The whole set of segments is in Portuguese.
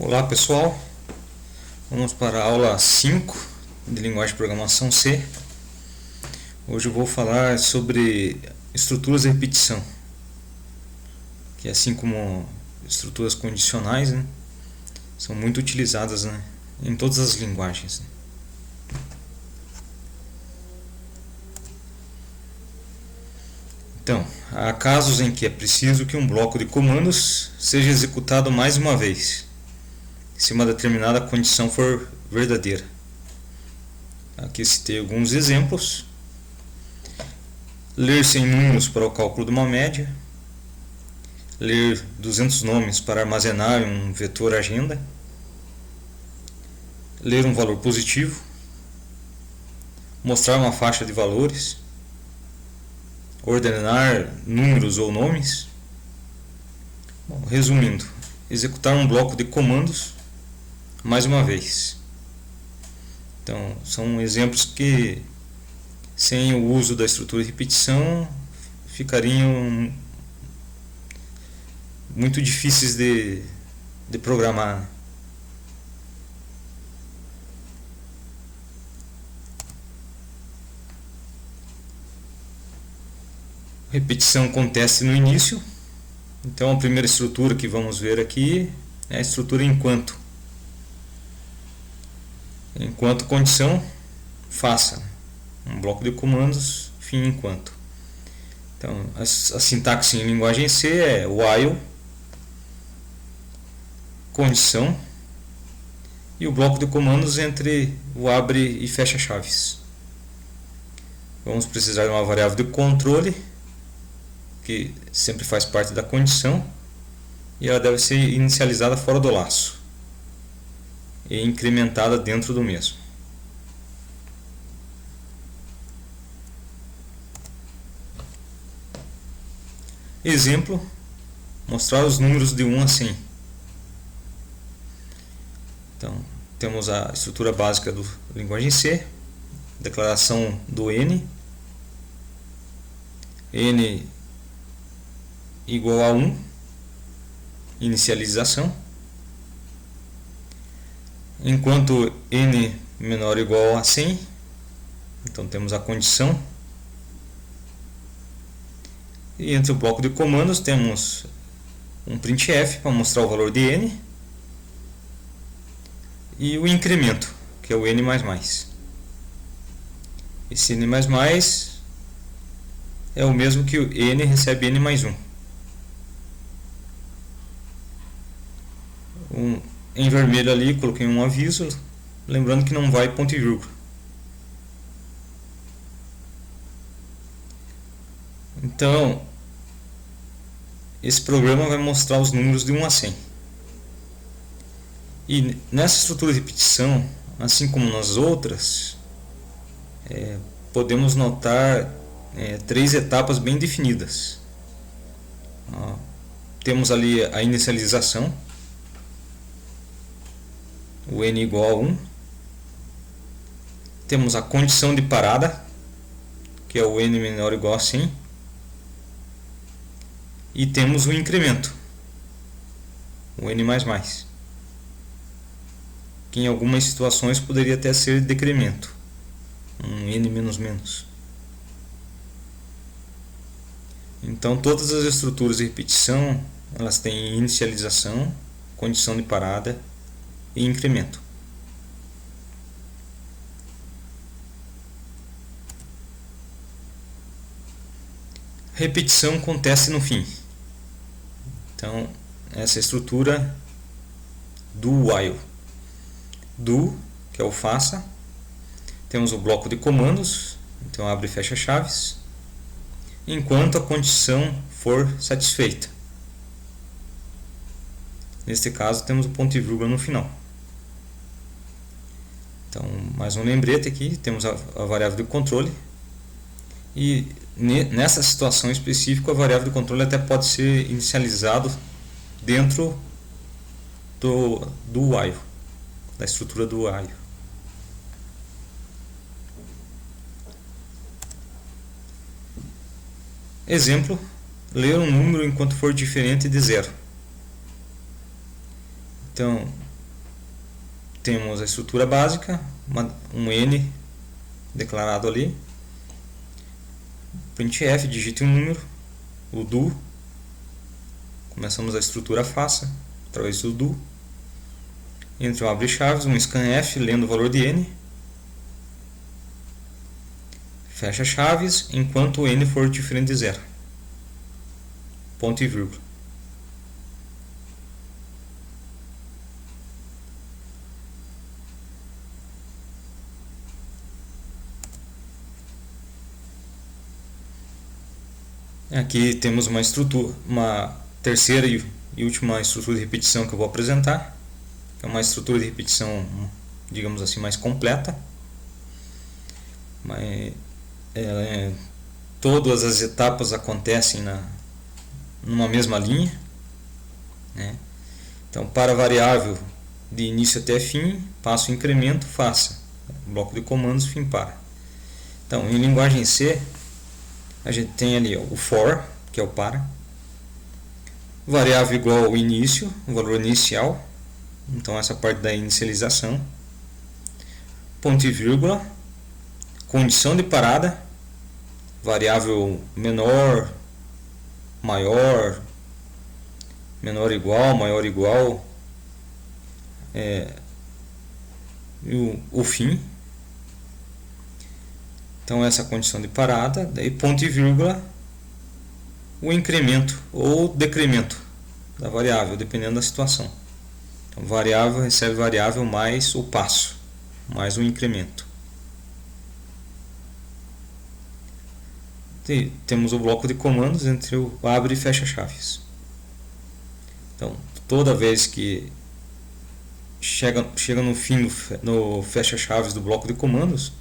Olá pessoal, vamos para a aula 5 de linguagem de programação C. Hoje eu vou falar sobre estruturas de repetição, que assim como estruturas condicionais, são muito utilizadas, em todas as linguagens. Então, há casos em que é preciso que um bloco de comandos seja executado mais uma vez, se uma determinada condição for verdadeira. Aqui citei alguns exemplos. Ler 100 números para o cálculo de uma média. Ler 200 nomes para armazenar um vetor agenda. Ler um valor positivo. Mostrar uma faixa de valores. Ordenar números ou nomes. Bom, resumindo, executar um bloco de comandos mais uma vez. Então, são exemplos que, sem o uso da estrutura de repetição, ficariam muito difíceis de programar. Repetição acontece no início. Então, a primeira estrutura que vamos ver aqui é a estrutura enquanto. Enquanto condição, faça um bloco de comandos, fim enquanto. Então, a sintaxe em linguagem C é while, condição, e o bloco de comandos entre o abre e fecha chaves. Vamos precisar de uma variável de controle, que sempre faz parte da condição, e ela deve ser inicializada fora do laço e incrementada dentro do mesmo. Exemplo: mostrar os números de 1 a 100. Então, temos a estrutura básica do linguagem C, declaração do n igual a 1, inicialização. Enquanto n menor ou igual a 100, então temos a condição. E entre o bloco de comandos temos um printf para mostrar o valor de n e o incremento, que é o n++. Esse n++ é o mesmo que o n recebe n+1. Em vermelho ali coloquei um aviso, lembrando que não vai ponto e vírgula. Então, esse programa vai mostrar os números de 1 a 100. E nessa estrutura de repetição, assim como nas outras, podemos notar 3 etapas bem definidas. Temos ali a inicialização, o n igual a 1. Temos a condição de parada, que é o n menor ou igual a 100. E temos o incremento, o n++, que em algumas situações poderia até ser decremento, um n-. Então, todas as estruturas de repetição, elas têm inicialização, condição de parada e incremento. Repetição acontece no fim. Então, essa é a estrutura do while. Do, que é o faça. Temos o bloco de comandos, então abre e fecha chaves, enquanto a condição for satisfeita. Neste caso, temos o ponto e vírgula no final. Então, mais um lembrete aqui, temos a variável de controle. E nessa situação específica, a variável de controle até pode ser inicializado dentro do while, da estrutura do while. Exemplo: ler um número enquanto for diferente de 0. Então, temos a estrutura básica, um N declarado ali, printf, digite um número, o do, começamos a estrutura faça através do do, entre o abre chaves, um scanf lendo o valor de N, fecha chaves enquanto o N for diferente de zero, ponto e vírgula. Aqui temos uma estrutura, uma terceira e última estrutura de repetição que eu vou apresentar. É uma estrutura de repetição, digamos assim, mais completa. Mas todas as etapas acontecem numa mesma linha, né? Então, para a variável de início até fim, passo incremento, faça. Bloco de comandos, fim para. Então, em linguagem C, a gente tem ali o for, que é o para, variável igual ao início, o valor inicial, então essa parte da inicialização, ponto e vírgula, condição de parada, variável menor, maior, menor igual, maior igual, o fim. Então essa condição de parada, daí ponto e vírgula, o incremento ou decremento da variável, dependendo da situação. Então variável recebe variável mais o passo, mais o incremento. E temos o bloco de comandos entre o abre e fecha chaves. Então toda vez que chega no fim no fecha chaves do bloco de comandos,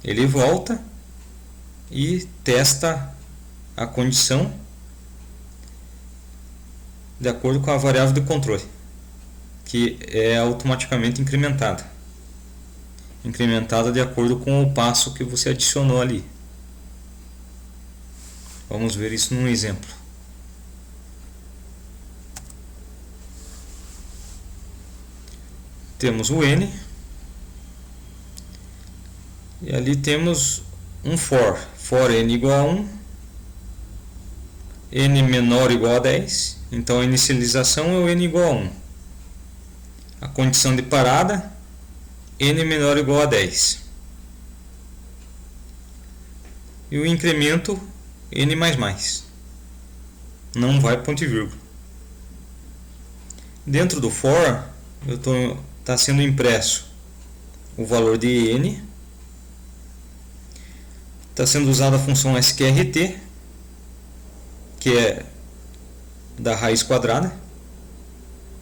ele volta e testa a condição de acordo com a variável de controle, que é automaticamente incrementada de acordo com o passo que você adicionou ali. Vamos ver isso num exemplo. Temos o N e ali temos um for N igual a 1, N menor ou igual a 10, então a inicialização é o N igual a 1. A condição de parada, N menor ou igual a 10. E o incremento, N mais mais. Não vai ponto e vírgula. Dentro do for, está sendo impresso o valor de N. Está sendo usada a função sqrt, que é da raiz quadrada.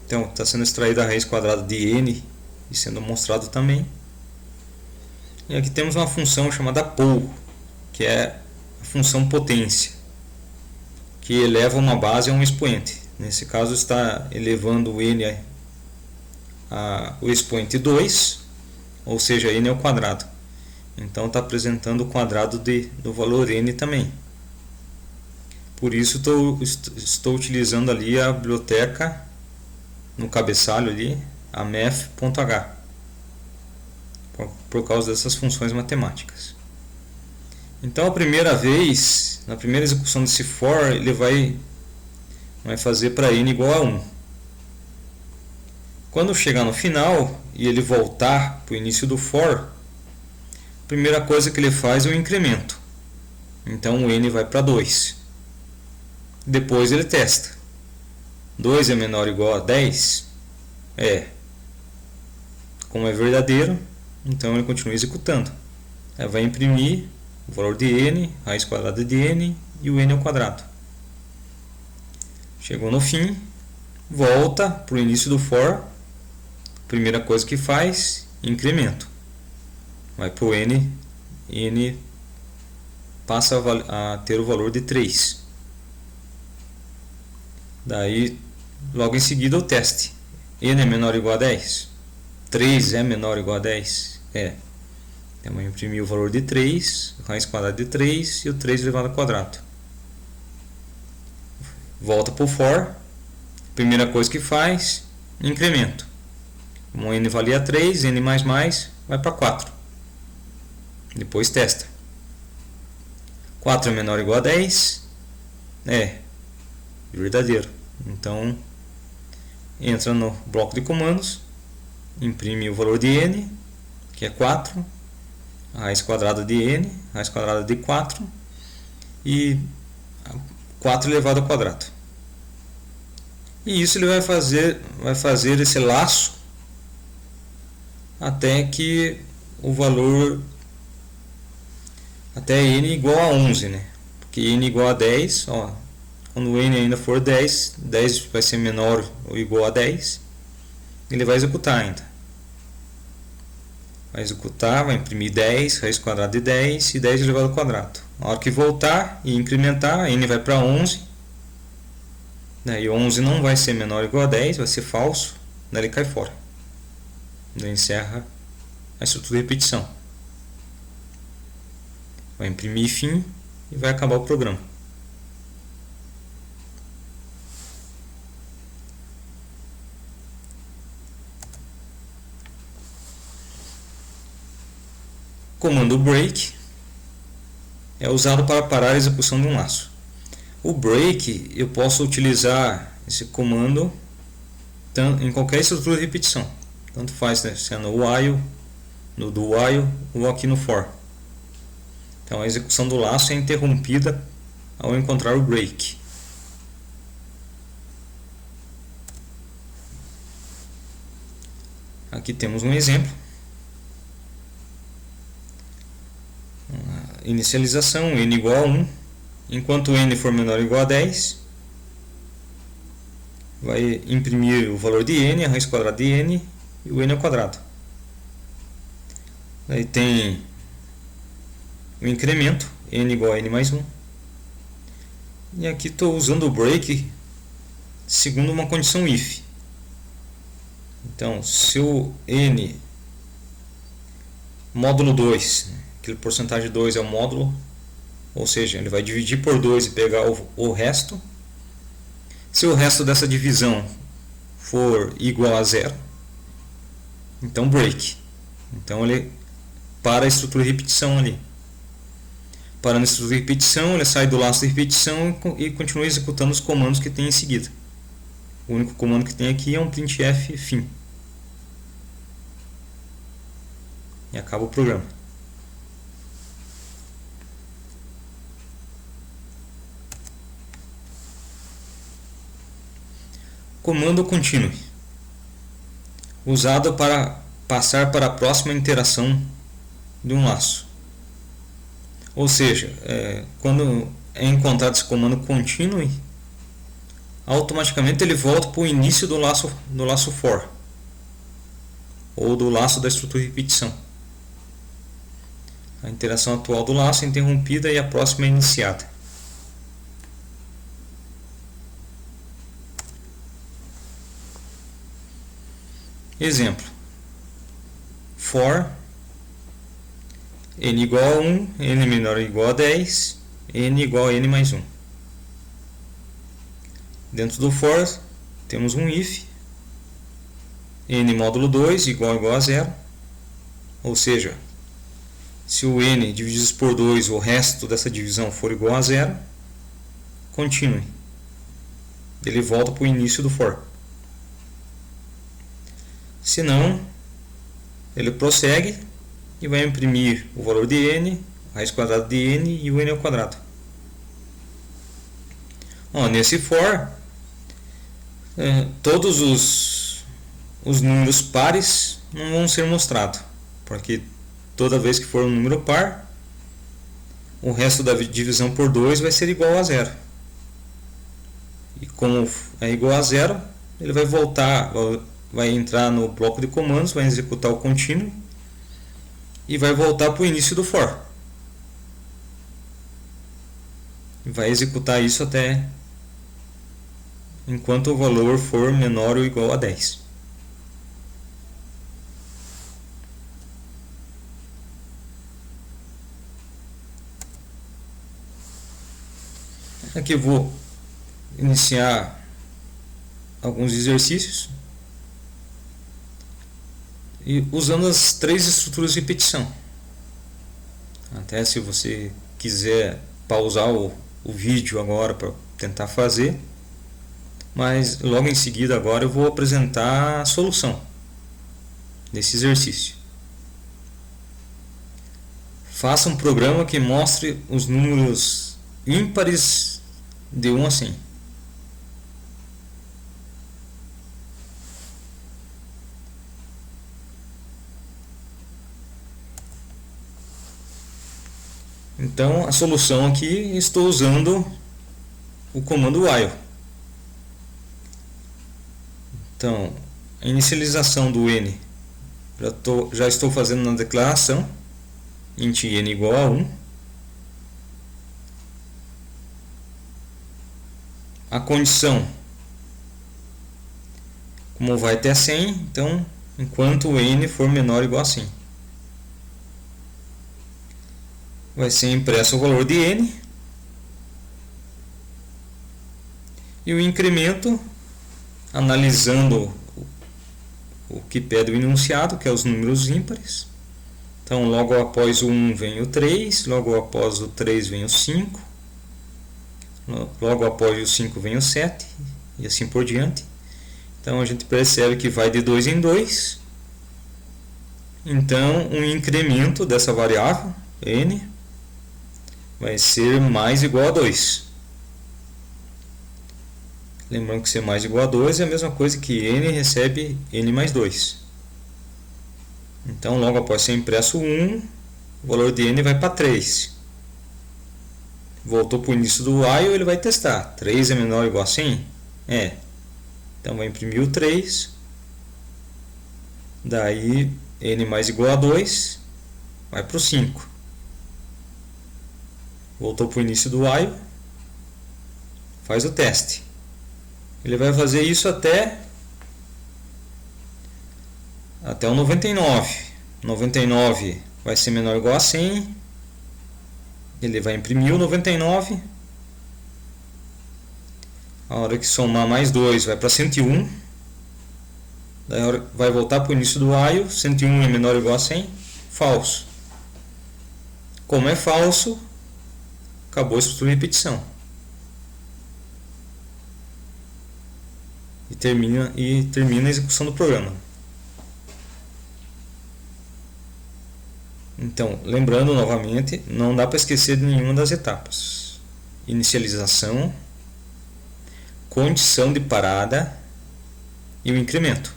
Então está sendo extraída a raiz quadrada de N e sendo mostrado também. E aqui temos uma função chamada poll, que é a função potência, que eleva uma base a um expoente. Nesse caso está elevando o N o expoente 2, ou seja, N ao quadrado. Então está apresentando o quadrado do valor N também. Por isso estou utilizando ali a biblioteca no cabeçalho ali, a math.h, por causa dessas funções matemáticas. Então na primeira execução desse for, ele vai fazer para N igual a 1. Quando chegar no final e ele voltar para o início do for, a primeira coisa que ele faz é o incremento. Então o N vai para 2. Depois ele testa. 2 é menor ou igual a 10? Como é verdadeiro, então ele continua executando. Aí vai imprimir o valor de N, raiz quadrada de N e o N ao quadrado. Chegou no fim, volta para o início do for. Primeira coisa que faz, incremento. Vai para o N passa a ter o valor de 3. Daí, logo em seguida, o teste. N é menor ou igual a 10? 3 é menor ou igual a 10? Então, eu imprimi o valor de 3, raiz quadrada de 3 e o 3 elevado ao quadrado. Volta para o for. Primeira coisa que faz, incremento. Como n valia 3, n vai para 4. Depois testa. 4 é menor ou igual a 10? É verdadeiro. Então entra no bloco de comandos, imprime o valor de n, que é 4, raiz quadrada de n, raiz quadrada de 4 e 4 elevado ao quadrado. E isso ele vai fazer esse laço até que o valor até n igual a 11, né? Porque n igual a 10, ó, quando n ainda for 10, 10 vai ser menor ou igual a 10, ele vai executar ainda. Vai executar, vai imprimir 10, raiz quadrada de 10 e 10 elevado ao quadrado. Na hora que voltar e incrementar, n vai para 11. Daí 11 não vai ser menor ou igual a 10, vai ser falso, daí ele cai fora. Daí encerra a estrutura de repetição. Vai imprimir fim e vai acabar o programa. Comando break é usado para parar a execução de um laço. O break eu posso utilizar esse comando em qualquer estrutura de repetição. Tanto faz, né? Sendo no while, no do while ou aqui no for. Então a execução do laço é interrompida ao encontrar o break. Aqui temos um exemplo. Inicialização n igual a 1. Enquanto n for menor ou igual a 10, vai imprimir o valor de n, a raiz quadrada de n e o n ao quadrado. Daí tem o incremento, n igual a n mais 1. E aqui estou usando o break segundo uma condição if. Então, se o n módulo 2, aquele porcentagem 2 é o módulo, ou seja, ele vai dividir por 2 e pegar o resto. Se o resto dessa divisão for igual a 0, então break. Então ele para a estrutura de repetição ali. Parando a estrutura de repetição, ele sai do laço de repetição e continua executando os comandos que tem em seguida. O único comando que tem aqui é um printf fim. E acaba o programa. Comando continue, usado para passar para a próxima interação de um laço. Ou seja, quando é encontrado esse comando continue, automaticamente ele volta para o início do laço for, ou do laço da estrutura de repetição. A interação atual do laço é interrompida e a próxima é iniciada. Exemplo: for n igual a 1, n menor ou igual a 10, n igual a n mais 1. Dentro do for temos um if, n módulo 2 igual a 0, ou seja, se o n dividido por 2, o resto dessa divisão for igual a 0, continue. Ele volta para o início do for. Se não, ele prossegue e vai imprimir o valor de n, a raiz quadrada de n e o n ao quadrado. Nesse for, todos os números pares não vão ser mostrados, porque toda vez que for um número par, o resto da divisão por 2 vai ser igual a 0. E como é igual a 0, ele vai voltar, vai entrar no bloco de comandos, vai executar o continue e vai voltar para o início do for. Vai executar isso até enquanto o valor for menor ou igual a 10. Aqui eu vou iniciar alguns exercícios. e usando as 3 estruturas de repetição. Até se você quiser pausar o vídeo agora para tentar fazer, mas logo em seguida agora eu vou apresentar a solução desse exercício. Faça um programa que mostre os números ímpares de 1 a 100. Então a solução aqui, estou usando o comando while. Então a inicialização do n já estou fazendo na declaração, int n igual a 1. A condição, como vai até 100, então enquanto o n for menor ou igual a 100, vai ser impresso o valor de n, e o incremento, analisando o que pede o enunciado, que é os números ímpares. Então logo após o 1 vem o 3, logo após o 3 vem o 5, logo após o 5 vem o 7, e assim por diante. Então a gente percebe que vai de 2 em 2. Então um incremento dessa variável n vai ser mais igual a 2. Lembrando que ser mais igual a 2 é a mesma coisa que n recebe n mais 2. Então logo após ser impresso 1, o valor de n vai para 3. Voltou para o início do while, ele vai testar. 3 é menor ou igual a 100? É. Então vai imprimir o 3. Daí n mais igual a 2 vai para o 5. Voltou para o início do while, faz o teste. Ele vai fazer isso até o 99. 99 vai ser menor ou igual a 100. Ele vai imprimir o 99. A hora que somar mais 2 vai para 101. Daí vai voltar para o início do while. 101 é menor ou igual a 100. Falso. Como é falso, acabou a estrutura de repetição. E termina a execução do programa. Então, lembrando novamente, não dá para esquecer de nenhuma das etapas. Inicialização, condição de parada e o incremento.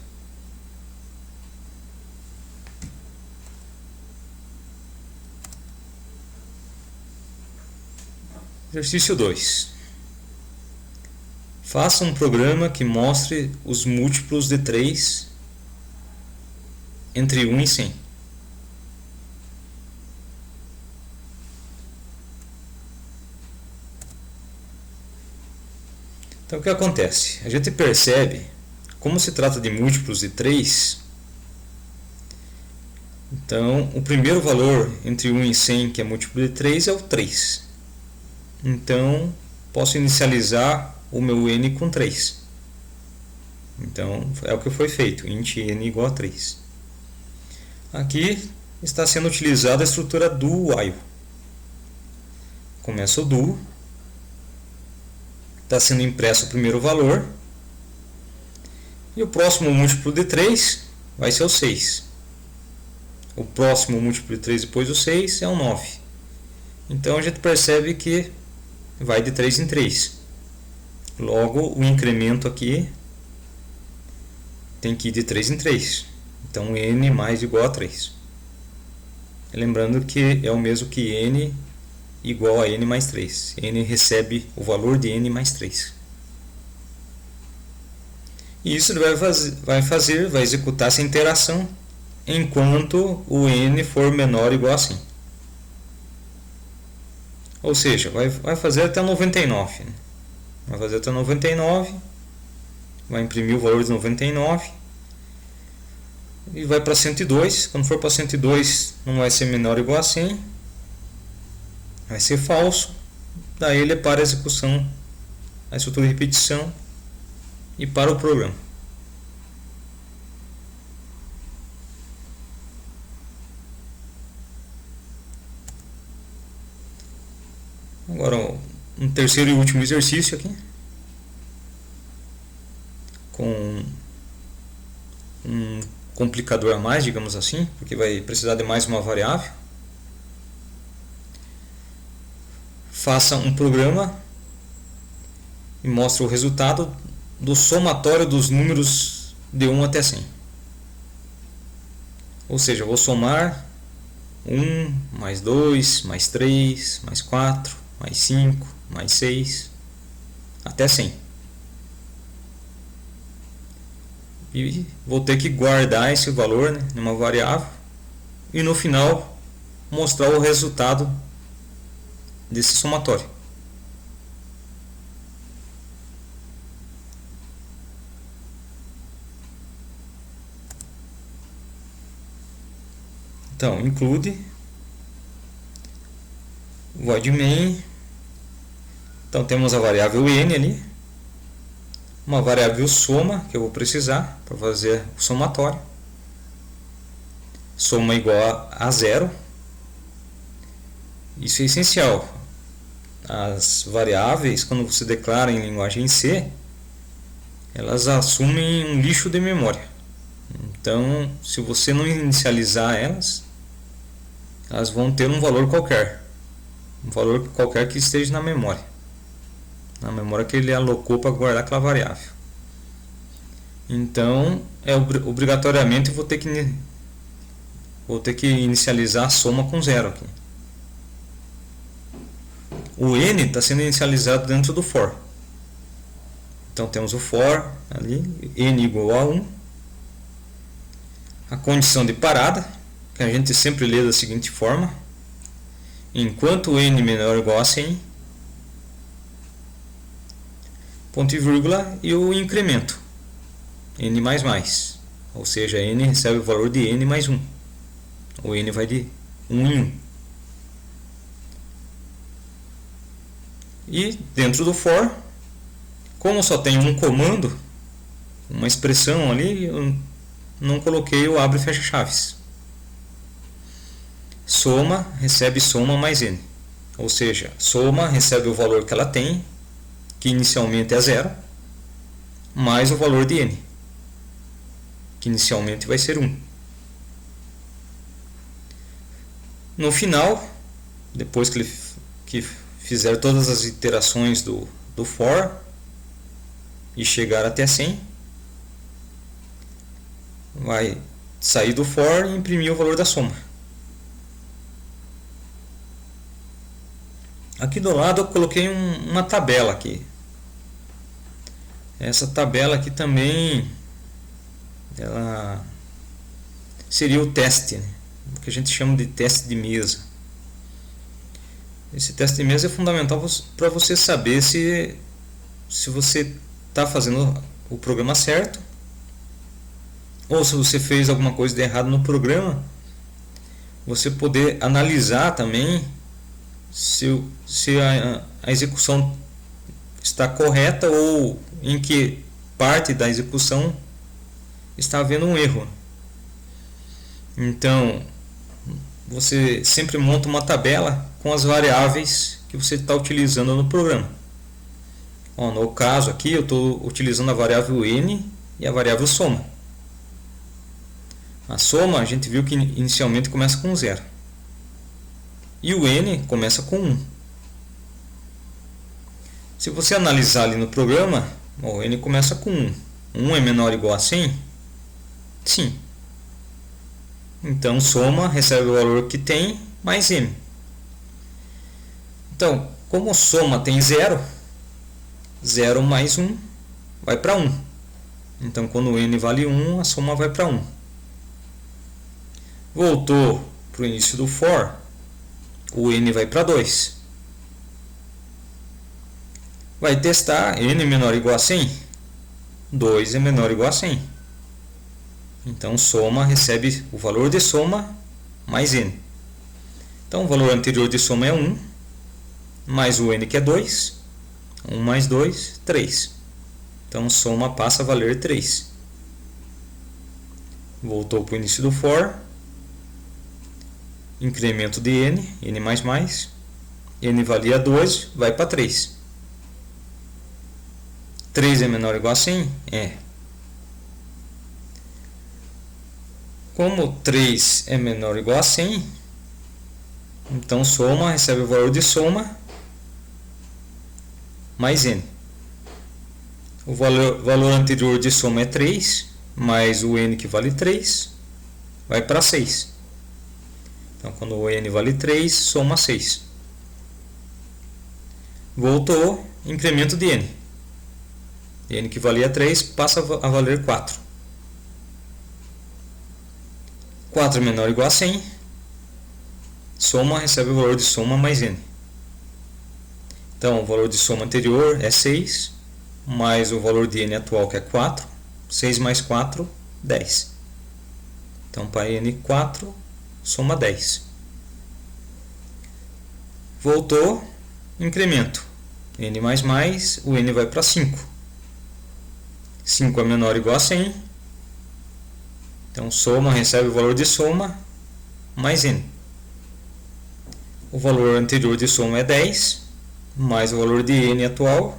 Exercício 2. Faça um programa que mostre os múltiplos de 3 entre 1 e 100. Então o que acontece? A gente percebe, como se trata de múltiplos de 3, então o primeiro valor entre 1 e 100, que é múltiplo de 3, é o 3. Então posso inicializar o meu n com 3. Então é o que foi feito, int n igual a 3. Aqui está sendo utilizada a estrutura do while. Começa o do, está sendo impresso o primeiro valor, e o próximo múltiplo de 3 vai ser o 6. O próximo múltiplo de 3 depois do 6 é o 9. Então a gente percebe que vai de 3 em 3. Logo o incremento aqui tem que ir de 3 em 3. Então n mais igual a 3. Lembrando que é o mesmo que n igual a n mais 3. N recebe o valor de n mais 3. E isso ele vai executar essa interação enquanto o n for menor ou igual a 100. Ou seja, vai fazer até 99. Né? Vai fazer até 99. Vai imprimir o valor de 99. E vai para 102. Quando for para 102, não vai ser menor ou igual a 100. Vai ser falso. Daí ele para a execução, a estrutura de repetição e para o programa. terceiro e último exercício aqui, com um complicador a mais, digamos assim, porque vai precisar de mais uma variável. Faça um programa e mostre o resultado do somatório dos números de 1 até 100. Ou seja, eu vou somar 1, mais 2, mais 3, mais 4, mais 5, mais 6, até 100. E vou ter que guardar esse valor, né, numa variável e no final mostrar o resultado desse somatório. Então, include void main. Então temos a variável n ali, uma variável soma que eu vou precisar para fazer o somatório. Soma igual a 0. Isso é essencial. As variáveis, quando você declara em linguagem C, elas assumem um lixo de memória. Então, se você não inicializar elas, elas vão ter um valor qualquer. Um valor qualquer que esteja na memória. Na memória que ele alocou para guardar aquela variável. Então, obrigatoriamente vou ter que inicializar a soma com 0 aqui. O n está sendo inicializado dentro do for. Então temos o for ali, n igual a 1. A condição de parada, que a gente sempre lê da seguinte forma: enquanto n menor ou igual a 100, ponto e vírgula, e o incremento, n mais mais. Ou seja, n recebe o valor de n mais 1. O n vai de 1 em 1. E dentro do for, como só tem um comando, uma expressão ali, eu não coloquei o abre e fecha chaves. Soma recebe soma mais n. Ou seja, soma recebe o valor que ela tem, que inicialmente é 0, mais o valor de n, que inicialmente vai ser 1. No final, depois que fizer todas as iterações do for e chegar até 100, vai sair do for e imprimir o valor da soma. Aqui do lado eu coloquei uma tabela aqui. Essa tabela aqui também ela seria o teste, né? O que a gente chama de teste de mesa. Esse teste de mesa é fundamental para você saber se você está fazendo o programa certo, ou se você fez alguma coisa de errado no programa. Você poder analisar também se a execução está correta ou em que parte da execução está havendo um erro. Então, você sempre monta uma tabela com as variáveis que você está utilizando no programa. No caso aqui, eu estou utilizando a variável n e a variável soma. A soma a gente viu que inicialmente começa com 0. E o n começa com 1. Se você analisar ali no programa, o n começa com 1. 1 é menor ou igual a 100? Sim. Então, soma recebe o valor que tem, mais n. Então, como soma tem 0, 0 mais 1 vai para 1. Então, quando o n vale 1, a soma vai para 1. Voltou para o início do for, o n vai para 2. Vai testar, n menor ou igual a 100? 2 é menor ou igual a 100. Então, soma recebe o valor de soma mais n. Então, o valor anterior de soma é 1, mais o n que é 2. 1 mais 2, 3. Então, soma passa a valer 3. Voltou para o início do for. Incremento de n, n mais mais. N valia 2, vai para 3. 3 é menor ou igual a 100? É. Como 3 é menor ou igual a 100, então soma, recebe o valor de soma mais n. O valor anterior de soma é 3, mais o n que vale 3, vai para 6. Então, quando o n vale 3, soma 6. Voltou, incremento de n. N que valia 3 passa a valer 4. 4 é menor ou igual a 100. Soma, recebe o valor de soma mais n. Então, o valor de soma anterior é 6, mais o valor de n atual, que é 4. 6 mais 4, 10. Então, para n 4, soma 10. Voltou, incremento. N mais, o n vai para 5. 5 é menor ou igual a 100. Então, soma, recebe o valor de soma, mais n. O valor anterior de soma é 10, mais o valor de n atual,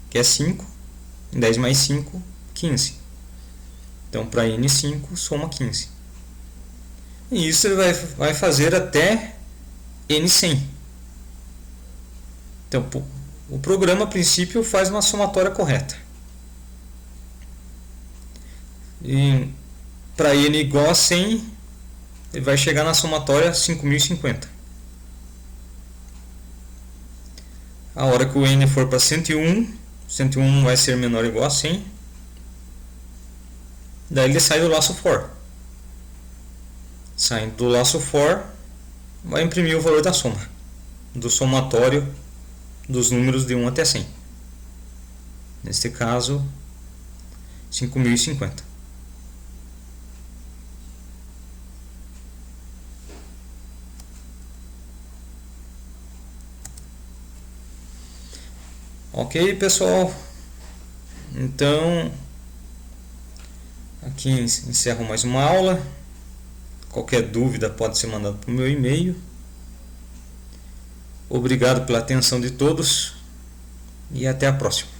que é 5. 10 mais 5, 15. Então, para n 5, soma 15. E isso ele vai fazer até n 100. Então, o programa, a princípio, faz uma somatória correta. E para n igual a 100, ele vai chegar na somatória 5050. A hora que o n for para 101, 101 vai ser menor ou igual a 100. Daí ele sai do laço for. Saindo do laço for, vai imprimir o valor da soma, do somatório dos números de 1 até 100. Neste caso, 5050. Ok, pessoal? Então, aqui encerro mais uma aula. Qualquer dúvida pode ser mandada para o meu e-mail. Obrigado pela atenção de todos e até a próxima.